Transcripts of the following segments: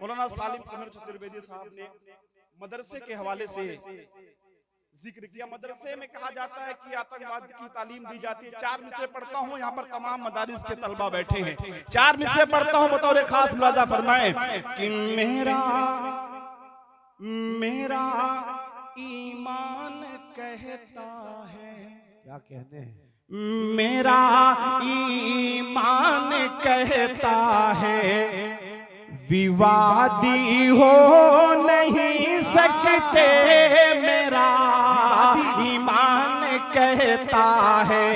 मौलाना सालिम कमर चतुर्वेदी साहब ने मदरसे के हवाले से जिक्र किया। मदरसे में कहा जाता है कि आतंकवाद की तालीम दी जाती है। 4 मिसरे पढ़ता हूँ, यहाँ पर तमाम मदारिस के तलबा बैठे हैं। 4 मिसरे पढ़ता हूँ, बतौर खास मुलाजा फरमाएं कि मेरा मेरा ईमान कहता है, क्या कहने हैं, मेरा ईमान कहता है विवादी हो नहीं सकते। मेरा ईमान कहता है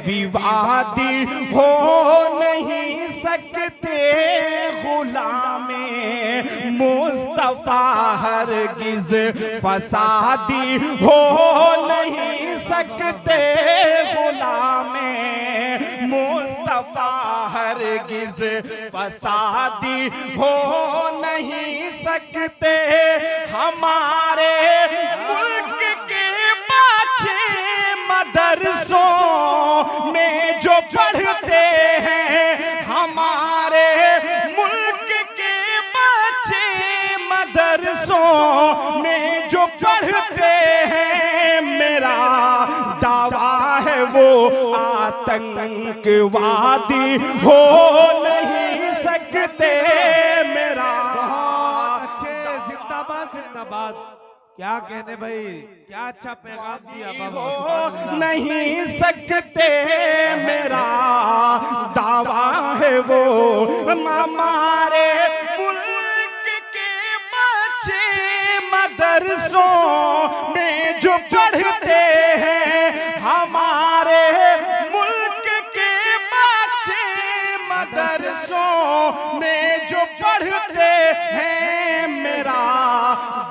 विवादी हो नहीं सकते। गुलामे मुस्तफा हरगिज फसादी हो नहीं सकते। गुलामे मुस्तफा हरगिज फसादी हो नहीं सकते। हमारे मुल्क के बच्चे मदरसों में जो पढ़ते हैं, हमारे मुल्क के बच्चे मदरसों में जो पढ़ते हैं, मेरा दावा है वो आतंकवादी हो नहीं सकते। मेरा बहुत अच्छे, जिंदाबाद जिंदाबाद। क्या कहने भाई, क्या अच्छा पैगाम दिया बाबा। हो नहीं सकते। मेरा दावा है वो हमारे मुल्क के बच्चे मदरसों में जो पढ़ते हैं, हमारे मुल्क के बच्चे मदरसों में जो पढ़ते हैं, मेरा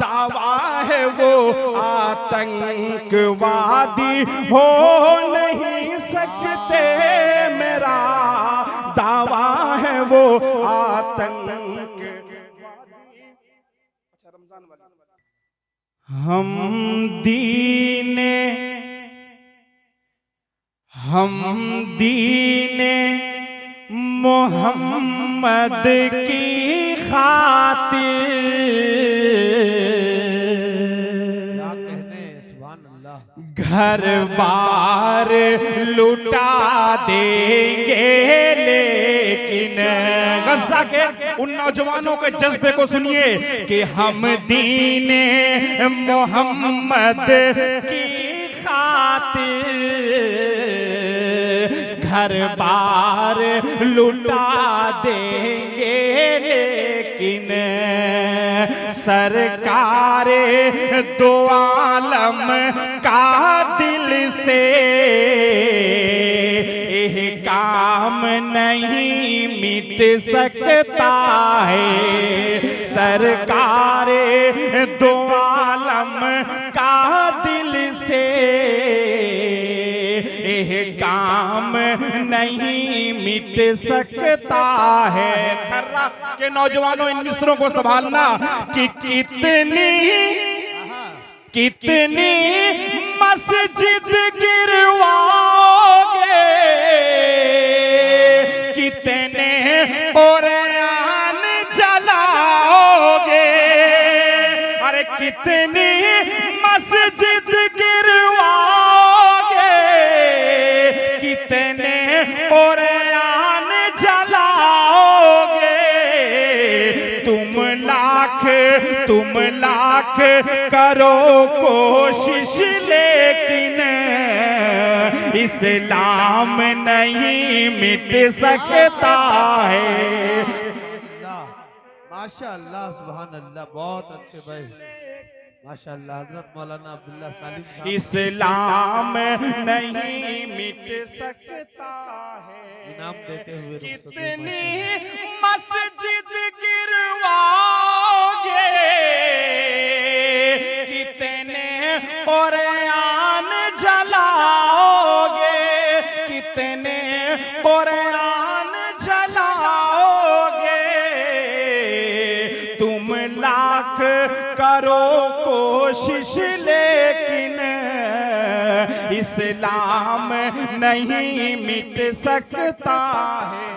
दावा है वो आतंकवादी हो नहीं सकते। मेरा दावा है वो आतंकवादी। अच्छा, रमजान वाला हम दीने मोहम्मद की खातिर घर बार लुटा देंगे, लेकिन गज़ा के उन नौजवानों के जज्बे को सुनिए कि हम दीने मोहम्मद की खातिर घर बार लुटा देंगे, लेकिन सरकारे दो आलम का दिल से यह काम नहीं मिट सकता है। सरकारे दो आलम का दिल से यह काम नहीं मिट सकता है। खर्रा के नौजवानों, इन मिसरों को संभालना कि कितनी मस्जिद गिरवाओगे, कितने कुरान जलाओगे। अरे कितनी मस्जिद गिरवाओगे, कितने कुरान जलाओगे। तुम लाख करो कोशिश, लेकिन इस्लाम नहीं मिट सकता है। माशाअल्लाह, सुभान अल्लाह, बहुत अच्छे भाई, माशाअल्लाह। हजरत मौलाना अब्दुल्ला सालिम साहब, इस्लाम नहीं मिट सकता है। इनाम देते हुए कितनी मस्जिद गिरवाओगे, कितने कुरान जलाओगे, कितने कुरान जलाओगे। तुम लाख करो कोशिश, लेकिन इस्लाम नहीं मिट सकता है।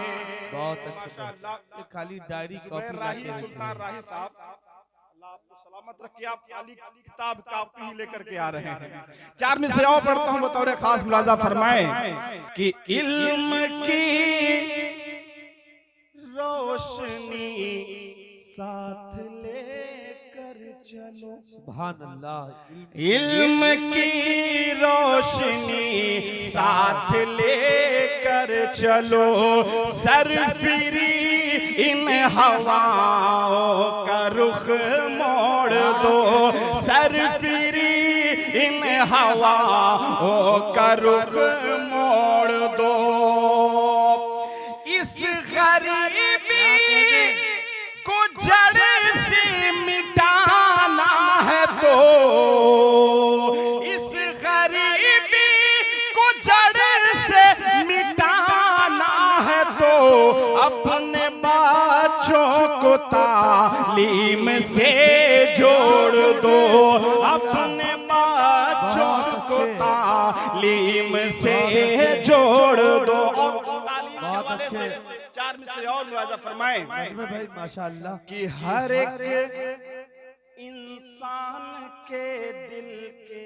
बहुत अच्छा। खाली डायरी कॉपी राही सुल्तान राही साहब, अल्लाह आपको सलामत रखे, आप खाली किताब कॉपी ही लेकर के आ रहे हैं। 4 में से और पढ़ता हूँ, बतौर खास मुलाजा फरमाए कि इल्म की रोशनी साथ लेकर चलो, सुभान अल्लाह, इल्म की रोशनी साथ लेकर चलो, सरफिरी इन हवाओं का रुख मोड़ दो, सरफिरी इन हवाओं का रुख मोड़ दो, इस गरीबी को जड़ से मिटाना है तो, इस गरीबी को जड़ से मिटाना है तो, अपने बच्चों को तालीम से जोड़ दो, अपने बच्चों को तालीम से जोड़ दो। बहुत अच्छे 4 में से और मुलाजा फरमाए भाई माशाअल्लाह कि हर एक इंसान के दिल के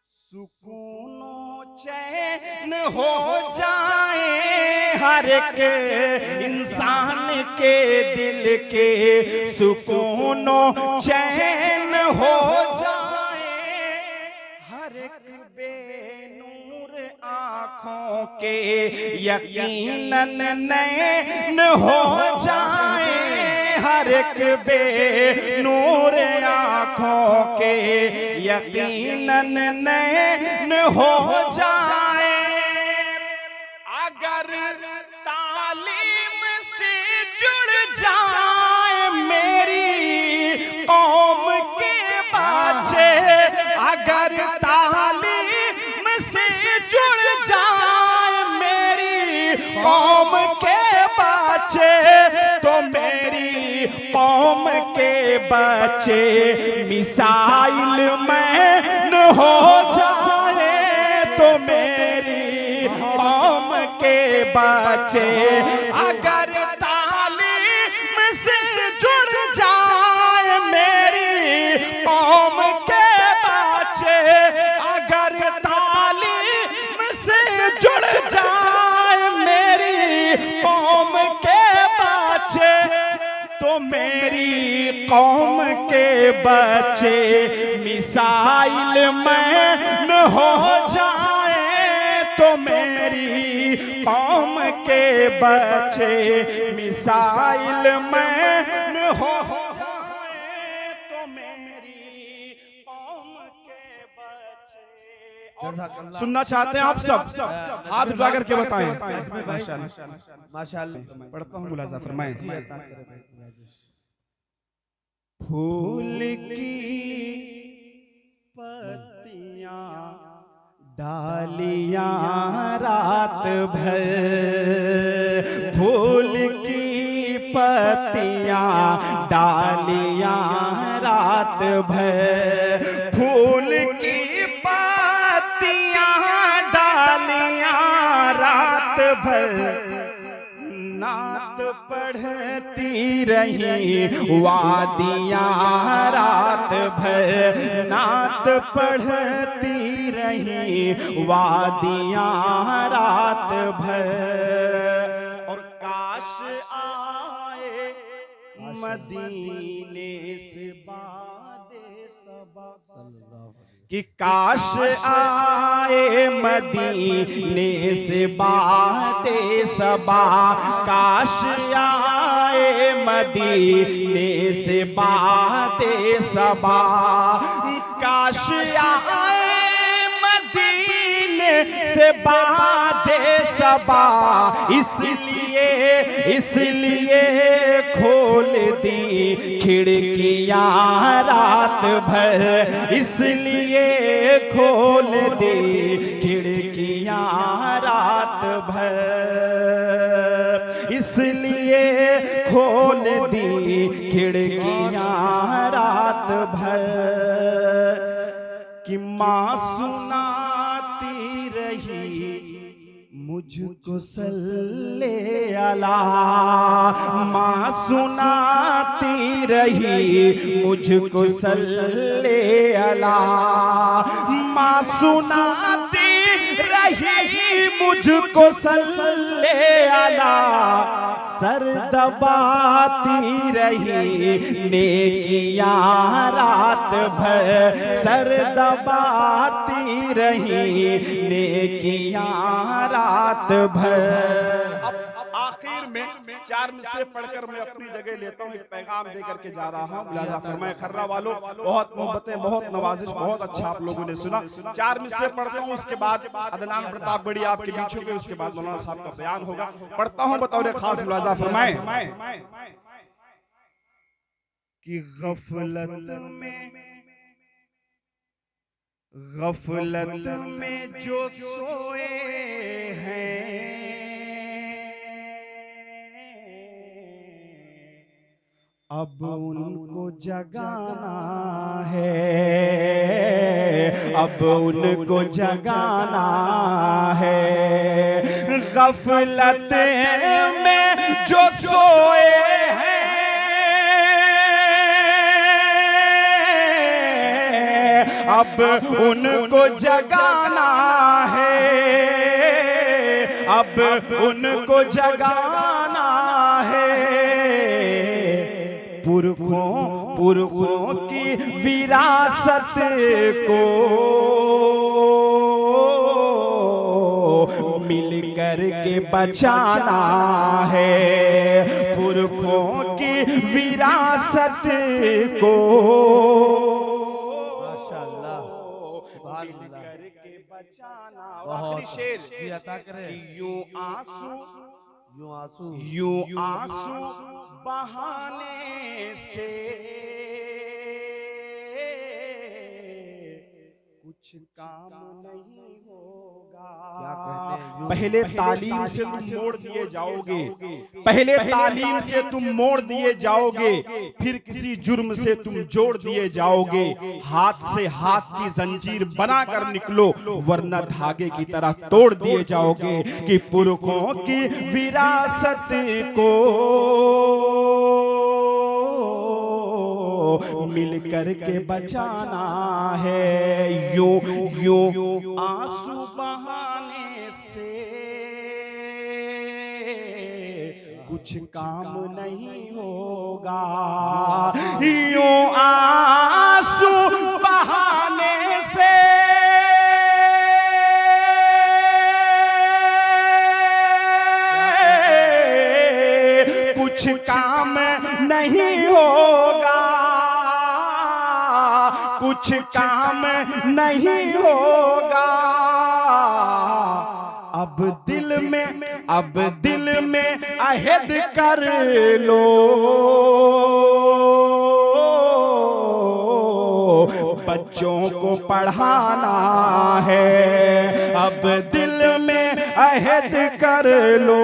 सुकून चैन हो जाए, हर एक इंसान के दिल के सुकून चैन हो जाए, हर एक बेनूर आँखों के यकीनन नैन हो जाए, हर एक बेनूर आँखों के यकीनन नैन हो जाए, अगर तालीम से जुड़ जाए मेरी कौम के बच्चे, अगर तालीम से जुड़ जाए मेरी कौम के बच्चे, तो मेरी कौम के बच्चे मिसाइल मैन हो जाए, तो मेरी कौम के बच्चे अगर तालीम से जुड़ जाए मेरी कौम के बच्चे, अगर तालीम से जुड़ जाए मेरी कौम के बच्चे, तो मेरी कौम के बच्चे मिसाइल मैन हो जाए, तो मेरी कौम के बच्चे मिसाइल मैन हो जाए, तो मेरी कौम के बच्चे। सुनना चाहते हैं आप सब? हाथ उठा करके बताएं। माशाअल्लाह पढ़ता हूँ, मुलाजा फरमाएं। फूल की पत्तियां डालियां रात भर, फूल की पत्तियां डालियां रात भर, फूल की पत्तियां डालियां रात भर, नात पढ़ती रही वादियां रात भर, नात पढ़ती रही वादियां रात भर, और काश आए मदीने से बादे सबा, कि काश आए मदीने से बाते सबा, काश आए मदीने से बाते सबा, काश आए मदीने से बाते सबा, इसलिए खोल दी खिड़कियां रात भर, इसलिए खोल दी खिड़कियां रात भर, इसलिए खोल दी खिड़कियां रात भर, कि माँ सुनाती रही मुझको सल्ले अला माँ सुनाती रही, मुझको सल्ले अला माँ सुनाती रही, मुझको सल्ले अला सर दबाती रही, नेकियां रात भर सर दबाती रही, नेकियां रात भर। अब आखिर में 4 मिसरे पढ़कर मैं अपनी जगह लेता हूँ, एक पैगाम देकर के जा रहा हूँ। लिहाजा फरमाए खर्रा वालों, बहुत मोहब्बतें, बहुत नवाजिश, बहुत अच्छा आप लोगों ने सुना। 4 मिसरे पढ़ता हूँ, उसके बाद अदनान प्रताप बड़ी आपके बीच होंगे, उसके बाद मौलाना साहब का बयान होगा। पढ़ता हूँ बतौर खास, लिहाजा फरमाए कि गफलत में जो सोए हैं, अब उनको जगाना है, अब उनको जगाना है। गफलत में जो सोए हैं, अब उनको जगाना है, अब उनको जगाना है। पुरखों की विरासत को मिल कर के बचाना है, पुरखों की विरासत को मिल कर के बचाना। आखिरी शेर जी अता करे। यूं आंसू बहाने से कुछ काम नहीं होगा। पहले तालीम से तुम मोड़ दिए जाओगे, पहले तालीम से तुम मोड़ दिए जाओगे, फिर किसी जुर्म से तुम जोड़ दिए जाओगे। हाथ से हाथ की जंजीर बनाकर निकलो, वरना धागे की तरह तोड़ दिए जाओगे। कि पुरखों की विरासत को मिल कर के बचाना है। यूं आंसू बहाने से कुछ काम नहीं होगा, यूं आंसू बहाने से कुछ काम नहीं होगा, कुछ काम नहीं होगा। अब दिल में अहद कर लो, बच्चों को पढ़ाना है। अब दिल में अहद कर लो,